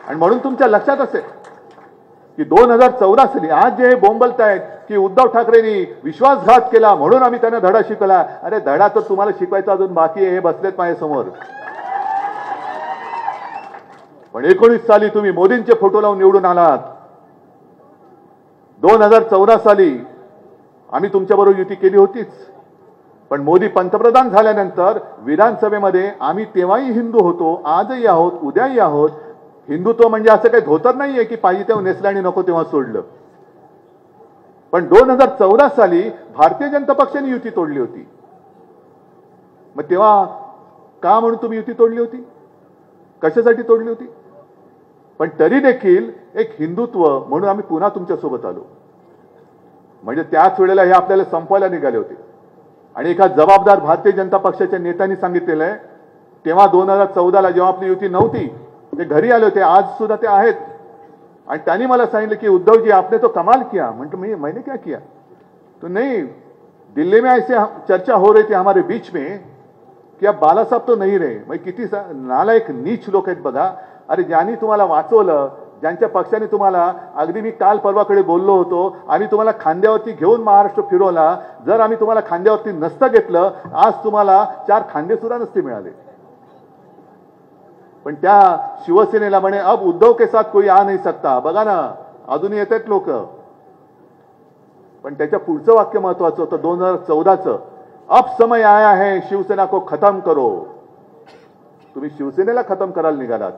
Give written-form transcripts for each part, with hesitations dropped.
आणि म्हणून तुमच्या लक्षात असेल की 2014 साली आज जे बोंबलतायत की उद्धव ठाकरेंनी विश्वासघात केला म्हणून आम्ही त्यांना धडा शिकवला. अरे धडा तर तुम्हाला शिकवायचा अजून बाकी आहे. हे बसलेत माझ्यासमोर. पण 19 साली तुम्ही मोदींचे फोटो लावून निवडून आलात. 2014 साली आम्ही तुमच्याबरोबर युती केली होतीच. पण मोदी पंतप्रधान झाल्यानंतर विधानसभेमध्ये आम्ही तेव्हाही हिंदू होतो, आजही आहोत, उद्याही आहोत. हिंदुत्व म्हणजे असं काही धोतर नाहीये की पाहिजे तेव्हा नेसलं आणि नको तेव्हा सोडलं. पण 2014 साली भारतीय जनता पक्षाने युती तोडली होती. मग तेव्हा का म्हणून तुम्ही युती तोडली होती? कशासाठी तोडली होती? पण तरी देखील एक हिंदुत्व म्हणून आम्ही पुन्हा तुमच्यासोबत आलो. म्हणजे त्याच वेळेला हे आपल्याला संपवायला निघाले होते. आणि एका जबाबदार भारतीय जनता पक्षाच्या नेत्यांनी सांगितलेलं आहे, तेव्हा 2014ला जेव्हा आपली युती नव्हती ते घरी आले होते, आज सुद्धा ते आहेत. आणि त्यांनी मला सांगितलं की उद्धवजी आपने तो कमाल किया. म्हणतो मैंने क्या किया? तो नहीं, दिल्ली में ऐसे चर्चा हो रही थी हमारे बीच में की अब बाला साहब तो नहीं रहे. मग किती नालायक नीच लोक आहेत बघा. अरे ज्यांनी तुम्हाला वाचवलं, ज्यांच्या पक्षाने तुम्हाला, अगदी मी काल परवाकडे बोललो होतो, आम्ही तुम्हाला खांद्यावरती घेऊन महाराष्ट्र फिरवला. जर आम्ही तुम्हाला खांद्यावरती नसतं घेतलं आज तुम्हाला 4 खांदे सुद्धा नसते मिळाले. पण त्या शिवसेनेला म्हणे अब उद्धव के साथ कोई आ नहीं सकता. बघा ना अजूनही येत आहेत लोक. पण त्याच्या पुढचं वाक्य महत्वाचं होतं 2014चं, अब समय आया है शिवसेना को खत्म करो. तुम्ही शिवसेनेला खत्म करायला निघालात.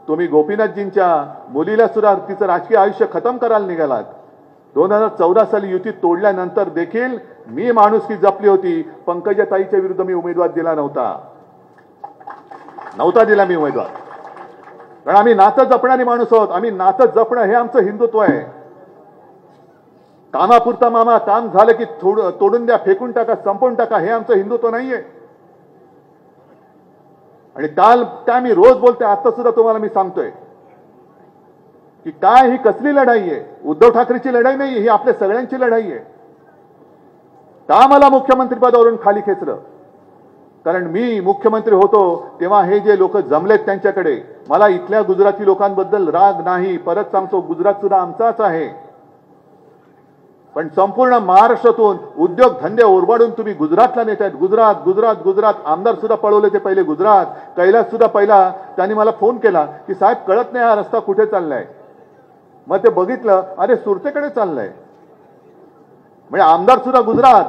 तुम्ही गोपीनाथजींच्या मुलीला सुद्धा तिचं राजकीय आयुष्य खत्म करायला निघालात. 2014 साली युती तोडल्यानंतर देखील मी माणुसकी जपली होती. पंकजाताईच्या विरुद्ध मी उमेदवार दिला नव्हता दिला मी उमेदवार. कारण आम्ही नातं जपणारी माणूस आहोत. आम्ही नातं जपणं हे आमचं हिंदुत्व आहे. कामापुरता मामा, काम झालं की तोडून द्या, फेकून टाका, संपवून टाका, हे आमचं हिंदुत्व नाहीये. आणि काल काय मी रोज बोलतोय, आता सुद्धा तुम्हाला मी सांगतोय की काय ही कसली लढाई आहे. उद्धव ठाकरेची लढाई नाही, ही आपल्या सगळ्यांची लढाई आहे. का मला मुख्यमंत्रीपदावरून खाली खेचलं? कारण मी मुख्यमंत्री होतो तेव्हा हे जे लोक जमलेत त्यांच्याकडे, मला इथल्या गुजराती लोकांबद्दल राग नाही. परत सांगतो, गुजरात सुद्धा आमचाच आहे. पण संपूर्ण महाराष्ट्रातून उद्योग धंदे ओरबाडून तुम्ही गुजरातला नेत आहेत. गुजरात गुजरात गुजरात. आमदार सुद्धा पळवले ते पहिले गुजरात. कैलास सुद्धा पहिला त्यांनी मला फोन केला की साहेब कळत नाही हा रस्ता कुठे चाललाय. मग ते बघितलं, अरे सुरतेकडे चाललाय. म्हणजे आमदार सुद्धा गुजरात,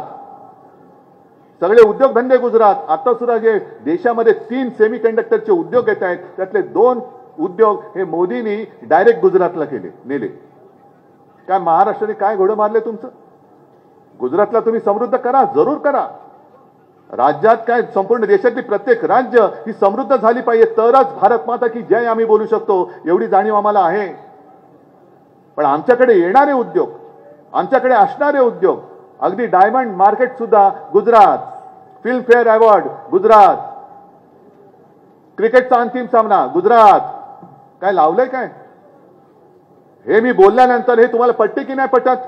सगळे उद्योगधंदे गुजरात. आता सुद्धा जे देशामध्ये 3 सेमीकंडक्टरचे उद्योग येत आहेत त्यातले 2 उद्योग हे मोदींनी डायरेक्ट गुजरातला नेले. काय महाराष्ट्राने काय घोडं मारले तुमचं? गुजरातला तुम्ही समृद्ध करा, जरूर करा. राज्यात काय संपूर्ण देशातली प्रत्येक राज्य ही समृद्ध झाली पाहिजे, तरच भारत माता की जय आम्ही बोलू शकतो, एवढी जाणीव आम्हाला आहे. पण आमच्याकडे येणारे उद्योग, आमच्याकडे असणारे उद्योग, अगदी डायमंड मार्केट सुद्धा गुजरात, फिल्मफेअर अवॉर्ड गुजरात, क्रिकेटचा अंतिम सामना गुजरात. काय लावलंय काय? हे मी बोलल्यानंतर हे तुम्हाला पटते की नाही पटत?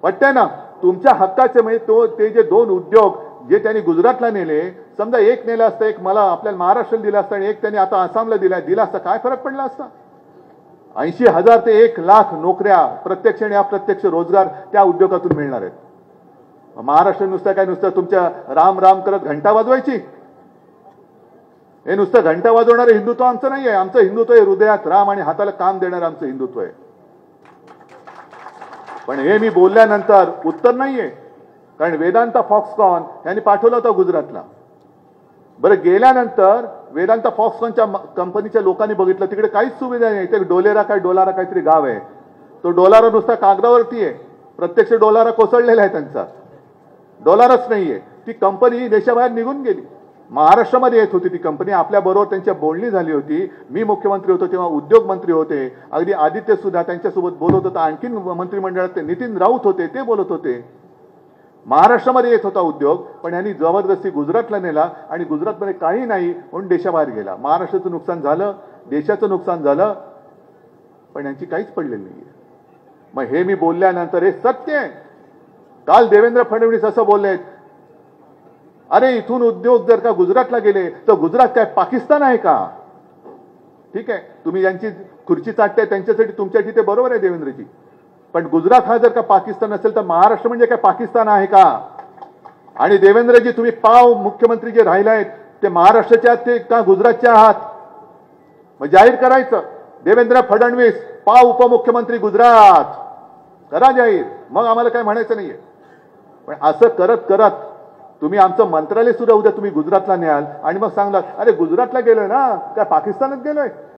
पटते ना? तुमच्या हक्काचे म्हणजे ते जे 2 उद्योग जे त्यांनी गुजरातला नेले, समजा एक नेला असता, एक मला आपल्याला महाराष्ट्राला दिला असता आणि एक त्यांनी आता आसामला दिला असता, काय फरक पडला असता? 80,000 ते 1,00,000 नोकऱ्या, प्रत्यक्ष आणि अप्रत्यक्ष रोजगार त्या उद्योगातून मिळणार आहेत. महाराष्ट्र नुसतं तुमच्या राम राम करत घंटा वाजवायची? हे नुसतं घंटा वाजवणारं हिंदुत्व आमचं नाही आहे. आमचं हिंदुत्व आहे हृदयात राम आणि हाताला काम देणारं आमचं हिंदुत्व आहे. पण हे मी बोलल्यानंतर उत्तर नाहीये. कारण वेदांता फॉक्सकॉन यांनी पाठवलं होतं गुजरातला. बरं, गेल्यानंतर वेदांता फॉक्सकॉनच्या कंपनीच्या लोकांनी बघितलं तिकडे काहीच सुविधा नाही. ते डोलारा काहीतरी गाव आहे. तो डोलारा नुसता कागदावरती आहे, प्रत्यक्ष डोलारा कोसळलेला आहे त्यांचा. डॉलरच नाहीये. ती कंपनी देशाबाहेर निघून गेली. महाराष्ट्रामध्ये येत होती ती कंपनी. आपल्या बरोबर त्यांच्या बोलणी झाली होती. मी मुख्यमंत्री होतो तेव्हा उद्योग मंत्री होते. अगदी आदित्य सुद्धा त्यांच्यासोबत बोलत होता. आणखीन मंत्रिमंडळात ते नितीन राऊत होते, ते बोलत होते. महाराष्ट्रामध्ये येत होता उद्योग, पण यांनी जबरदस्ती गुजरातला नेला आणि गुजरातमध्ये काही नाही म्हणून देशाबाहेर गेला. महाराष्ट्राचं नुकसान झालं, देशाचं नुकसान झालं, पण यांची काहीच पडलेली नाहीये. मग हे मी बोलल्यानंतर हे सत्य आहे. काल देवेंद्र फडणवीस असं बोललेत, अरे इथून उद्योग जर का गुजरातला गेले तर गुजरात काय पाकिस्तान आहे का? ठीक आहे, तुम्ही यांची खुर्ची चाटताय त्यांच्यासाठी तुमच्यासाठी ते बरोबर आहे देवेंद्रजी. पण गुजरात हा जर का पाकिस्तान असेल तर महाराष्ट्र म्हणजे काय पाकिस्तान आहे का? आणि देवेंद्रजी तुम्ही पाव मुख्यमंत्री जे राहिले आहेत ते महाराष्ट्राचे आहात ते का गुजरातचे आहात? मग जाहीर करायचं देवेंद्र फडणवीस पाव उपमुख्यमंत्री गुजरात करा जाहीर, मग आम्हाला काय म्हणायचं नाहीये. पण असं करत करत तुम्ही आमचं मंत्रालय सुद्धा उद्या तुम्ही गुजरातला न्याल आणि मग सांगलात अरे गुजरातला गेलोय ना काय पाकिस्तानात गेलोय.